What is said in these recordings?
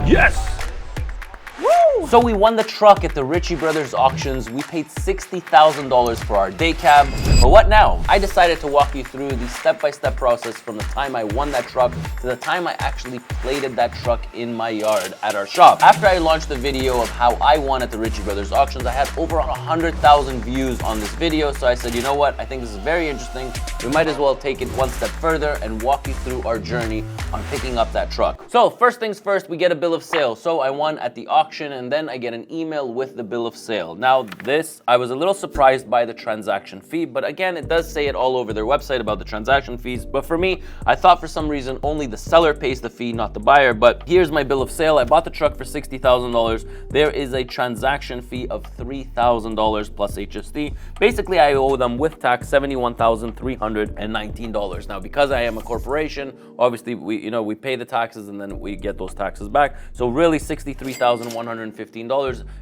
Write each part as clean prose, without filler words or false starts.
Yes! So we won the truck at the Ritchie Brothers auctions. We paid $60,000 for our day cab. But what now? I decided to walk you through the step-by-step process from the time I won that truck to the time I actually plated that truck in my yard at our shop. After I launched the video of how I won at the Ritchie Brothers auctions, I had over 100,000 views on this video. So I said, you know what? I think this is very interesting. We might as well take it one step further and walk you through our journey on picking up that truck. So first things first, we get a bill of sale. So I won at the auction, and then I get an email with the bill of sale. Now this, I was a little surprised by the transaction fee, but again, it does say it all over their website about the transaction fees. But for me, I thought for some reason only the seller pays the fee, not the buyer. But here's my bill of sale. I bought the truck for $60,000. There is a transaction fee of $3,000 plus HST. Basically, I owe them with tax $71,319. Now, because I am a corporation, obviously we pay the taxes and then we get those taxes back. So really $63,115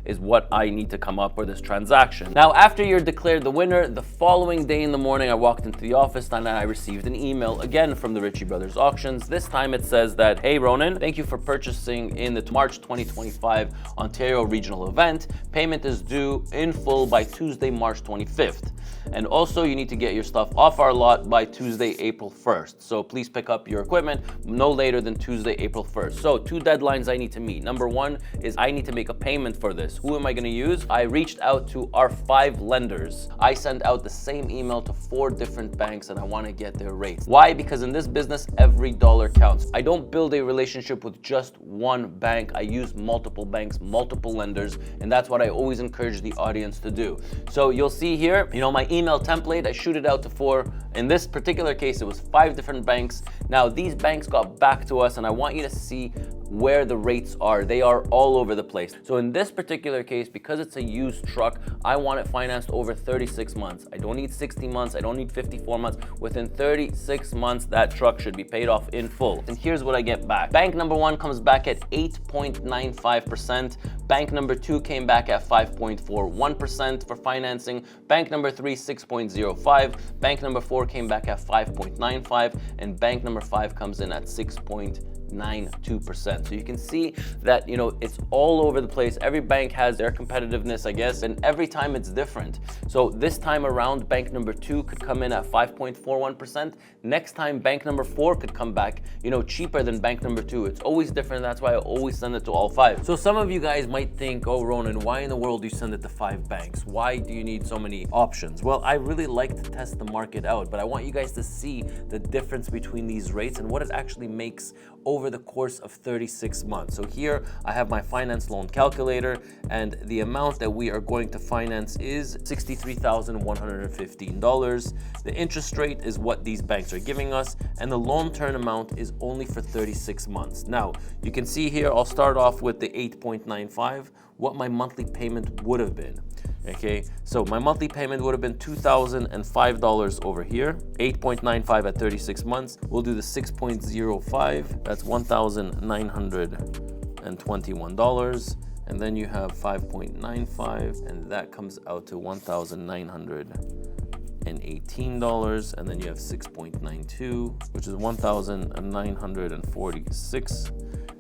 is what I need to come up for this transaction. Now, after you're declared the winner, the following day in the morning, I walked into the office and I received an email again from the Ritchie Brothers auctions. This time it says that, hey Ronan, thank you for purchasing in the March 2025 Ontario regional event. Payment is due in full by Tuesday, March 25th. And also you need to get your stuff off our lot by Tuesday, April 1st. So please pick up your equipment no later than Tuesday, April 1st. So 2 deadlines I need to meet. Number 1 is I need to make a payment for this. Who am I gonna use? I reached out to our 5 lenders. I sent out the same email to 4 different banks and I wanna get their rates. Why? Because in this business, every dollar counts. I don't build a relationship with just one bank. I use multiple banks, multiple lenders, and that's what I always encourage the audience to do. So you'll see here, my email template, I shoot it out to 4. In this particular case, it was 5 different banks. Now, these banks got back to us and I want you to see where the rates are. They are all over the place. So in this particular case, because it's a used truck, I want it financed over 36 months. I don't need 60 months. I don't need 54 months. Within 36 months, that truck should be paid off in full. And here's what I get back. Bank number 1 comes back at 8.95%. Bank number 2 came back at 5.41% for financing. Bank number 3, 6.05. Bank number 4 came back at 5.95. And bank number 5 comes in at 6.92%. So you can see that, it's all over the place. Every bank has their competitiveness, I guess, and every time it's different. So this time around, bank number 2 could come in at 5.41%. Next time, bank number 4 could come back, cheaper than bank number 2. It's always different. That's why I always send it to all 5. So some of you guys might think, oh, Ronan, why in the world do you send it to 5 banks? Why do you need so many options? Well, I really like to test the market out, but I want you guys to see the difference between these rates and what it actually makes over the course of 36 months. So here I have my finance loan calculator, and the amount that we are going to finance is $63,115. The interest rate is what these banks are giving us, and the loan term amount is only for 36 months. Now, you can see here, I'll start off with the 8.95, what my monthly payment would have been. Okay, so my monthly payment would have been $2,005 over here, 8.95 at 36 months. We'll do the 6.05, that's $1,921. And then you have 5.95, and that comes out to $1,918. And then you have 6.92, which is $1,946.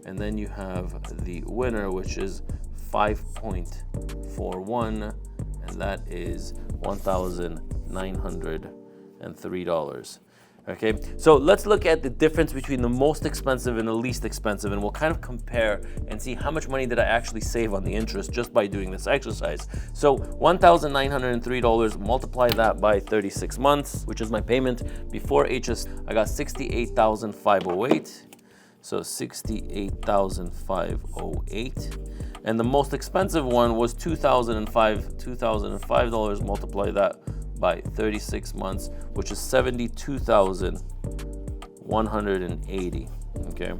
And then you have the winner, which is 5.41, and that is $1,903. Okay, so let's look at the difference between the most expensive and the least expensive, and we'll kind of compare and see how much money did I actually save on the interest just by doing this exercise. So $1,903, multiply that by 36 months, which is my payment before HS. I got $68,508. So $68,508. And the most expensive one was $2,005, multiply that by 36 months, which is $72,180. Okay,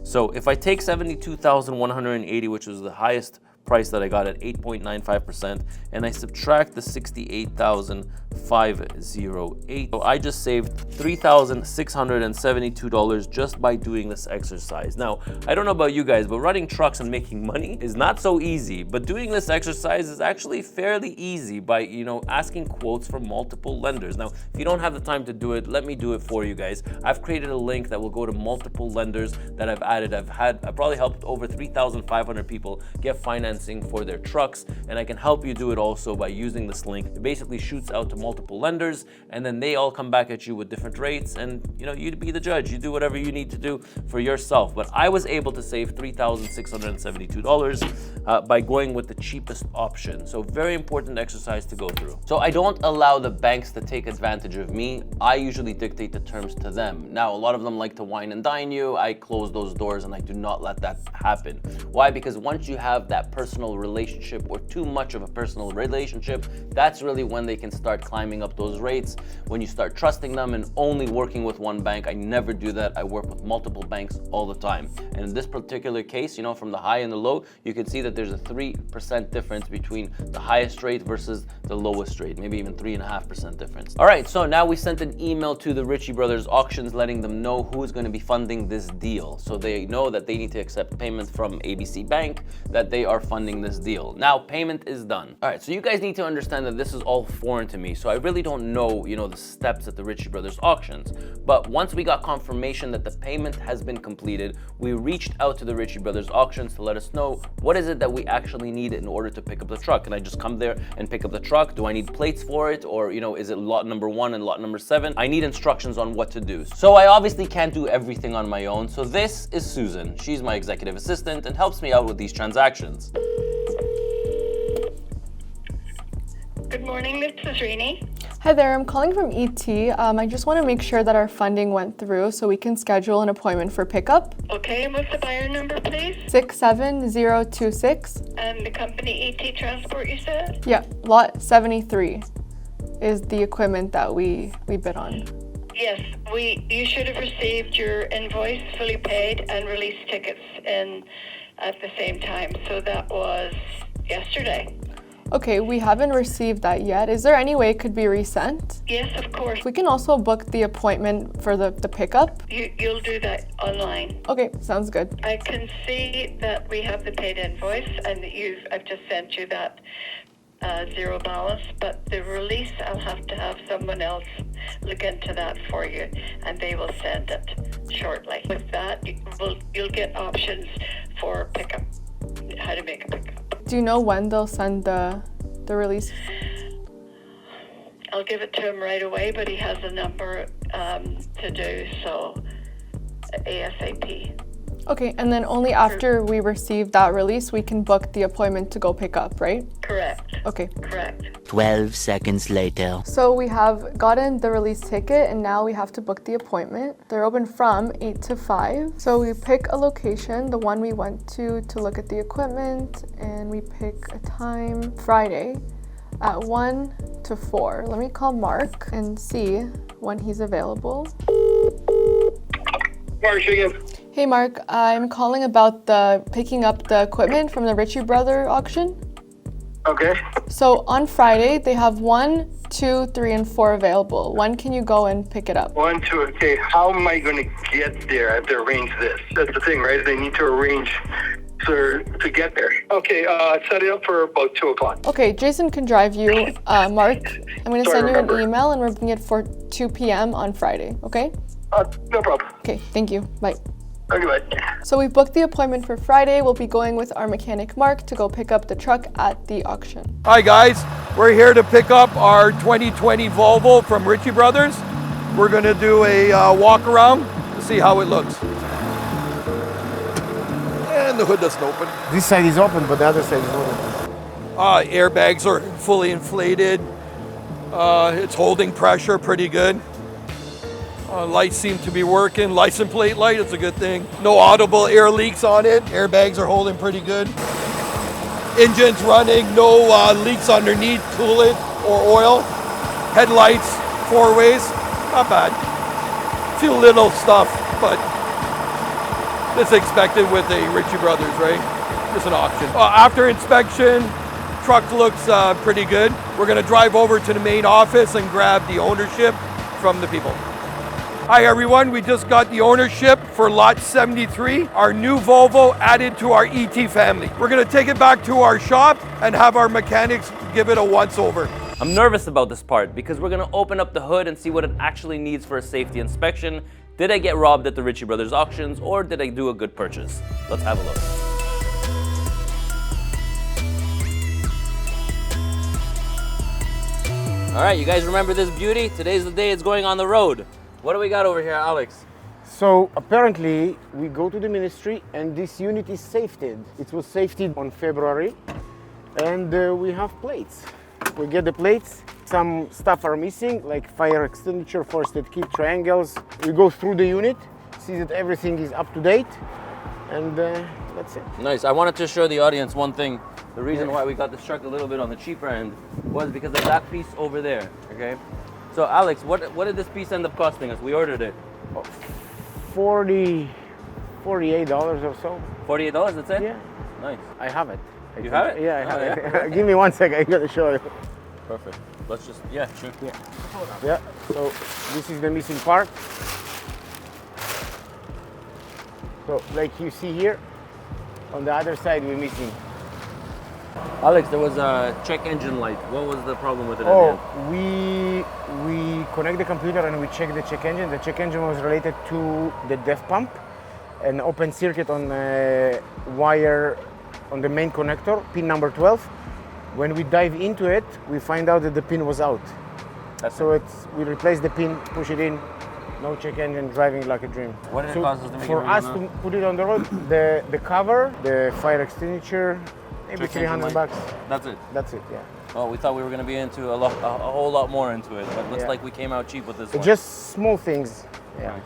so if I take $72,180, which was the highest price that I got at 8.95%, and I subtract the 68,508. So I just saved $3,672 just by doing this exercise. Now, I don't know about you guys, but running trucks and making money is not so easy, but doing this exercise is actually fairly easy by, asking quotes from multiple lenders. Now, if you don't have the time to do it, let me do it for you guys. I've created a link that will go to multiple lenders that I've added. I've probably helped over 3,500 people get financing for their trucks, and I can help you do it also by using this link. It basically shoots out to multiple lenders, and then they all come back at you with different rates, and you'd be the judge. You do whatever you need to do for yourself. But I was able to save $3,672 by going with the cheapest option. So very important exercise to go through. So I don't allow the banks to take advantage of me. I usually dictate the terms to them. Now, a lot of them like to wine and dine you. I close those doors and I do not let that happen. Why? Because once you have that personal relationship, or too much of a personal relationship, that's really when they can start climbing up those rates. When you start trusting them and only working with one bank, I never do that. I work with multiple banks all the time. And in this particular case, from the high and the low, you can see that there's a 3% difference between the highest rate versus the lowest rate, maybe even 3.5% difference. All right, so now we sent an email to the Ritchie Brothers Auctions letting them know who is going to be funding this deal. So they know that they need to accept payment from ABC Bank, that they are funding this deal. Now, payment is done. All right, so you guys need to understand that this is all foreign to me. So I really don't know, the steps at the Ritchie Brothers Auctions. But once we got confirmation that the payment has been completed, we reached out to the Ritchie Brothers Auctions to let us know what is it that we actually need in order to pick up the truck. Can I just come there and pick up the truck? Do I need plates for it? Or, is it lot number 1 and lot number 7? I need instructions on what to do. So I obviously can't do everything on my own. So this is Susan. She's my executive assistant and helps me out with these transactions. Good morning, this is Rini. Hi there, I'm calling from ET. I just want to make sure that our funding went through so we can schedule an appointment for pickup. Okay, and what's the buyer number, please? 67026. And the company ET Transport, you said? Yeah, lot 73 is the equipment that we bid on. Yes, you should have received your invoice fully paid and release tickets in at the same time. So that was yesterday. Okay, we haven't received that yet. Is there any way it could be resent? Yes, of course. We can also book the appointment for the pickup. You'll do that online. Okay, sounds good. I can see that we have the paid invoice and I've just sent you that zero balance, but the release, I'll have to have someone else look into that for you, and they will send it shortly. With that, you'll get options for pickup, how to make a pickup. Do you know when they'll send the release? I'll give it to him right away, but he has a number to do, so ASAP. Okay, and then only after we receive that release, we can book the appointment to go pick up, right? Correct. Okay. Correct. 12 seconds later. So we have gotten the release ticket and now we have to book the appointment. They're open from 8 to 5. So we pick a location, the one we went to look at the equipment, and we pick a time, Friday, at 1 to 4. Let me call Mark and see when he's available. Mark again. Hey Mark, I'm calling about picking up the equipment from the Ritchie Brother auction. Okay. So on Friday, they have 1, 2, 3, and 4 available. When can you go and pick it up? 1, 2, okay. How am I going to get there? I have to arrange this. That's the thing, right? They need to arrange to get there. Okay, set it up for about 2 o'clock. Okay, Jason can drive you. Mark, I'm going to send you an email and we're booking it for 2 p.m. on Friday, okay? No problem. Okay, thank you. Bye. Okay, bye. So we booked the appointment for Friday. We'll be going with our mechanic Mark to go pick up the truck at the auction. Hi guys, we're here to pick up our 2020 Volvo from Ritchie Brothers. We're going to do a walk around to see how it looks. And the hood doesn't open. This side is open, but the other side is open. Airbags are fully inflated. It's holding pressure pretty good. Lights seem to be working. License plate light, it's a good thing. No audible air leaks on it. Airbags are holding pretty good. Engine's running, no leaks underneath coolant or oil. Headlights, 4 ways, not bad. Few little stuff, but it's expected with a Ritchie Brothers, right? just an option. After inspection, truck looks pretty good. We're gonna drive over to the main office and grab the ownership from the people. Hi everyone, we just got the ownership for lot 73, our new Volvo added to our ET family. We're gonna take it back to our shop and have our mechanics give it a once over. I'm nervous about this part because we're gonna open up the hood and see what it actually needs for a safety inspection. Did I get robbed at the Ritchie Brothers auctions or did I do a good purchase? Let's have a look. All right, you guys remember this beauty? Today's the day it's going on the road. What do we got over here, Alex? So apparently we go to the ministry and this unit is safetied. It was safetied on February and we have plates. We get the plates. Some stuff are missing like fire extinguisher, first aid kit, triangles. We go through the unit, see that everything is up to date and that's it. Nice. I wanted to show the audience one thing. The reason why we got this truck a little bit on the cheaper end was because of that piece over there, okay? So Alex, what did this piece end up costing us? We ordered it. $48 or so. $48, that's it? Yeah. Nice. I have it. You have it? Yeah, I have Oh, it. Give me 1 second, I gotta show you. Perfect. Let's just, yeah, sure. Yeah, so this is the missing part. So like you see here, on the other side we're missing. Alex, there was a check engine light. What was the problem with it? Oh, we connect the computer and we check the check engine. The check engine was related to the DEF pump, an open circuit on the wire on the main connector, pin number 12. When we dive into it, we find out that the pin was out. We replace the pin, push it in, no check engine, driving like a dream. What did it cost us to make it for us to put it on the road? The cover, the fire extinguisher, maybe $300. That's it. That's it, yeah. Well, we thought we were going to be into a whole lot more into it, but looks like we came out cheap with this one. Just small things. Yeah. Nice.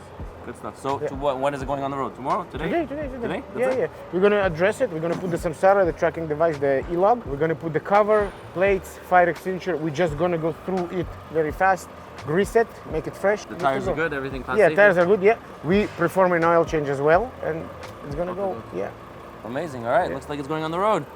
Good stuff. So, when is it going on the road? Tomorrow? Today? Today. That's it? Yeah. We're gonna address it. We're gonna put the samsara, the tracking device, the e-log. We're gonna put the cover, plates, fire extinguisher. We're just gonna go through it very fast, grease it, make it fresh. The tires are good, everything passed Yeah, safely? tires are good, yeah. We perform an oil change as well, and it's gonna go, yeah. Amazing. All right. Looks like it's going on the road.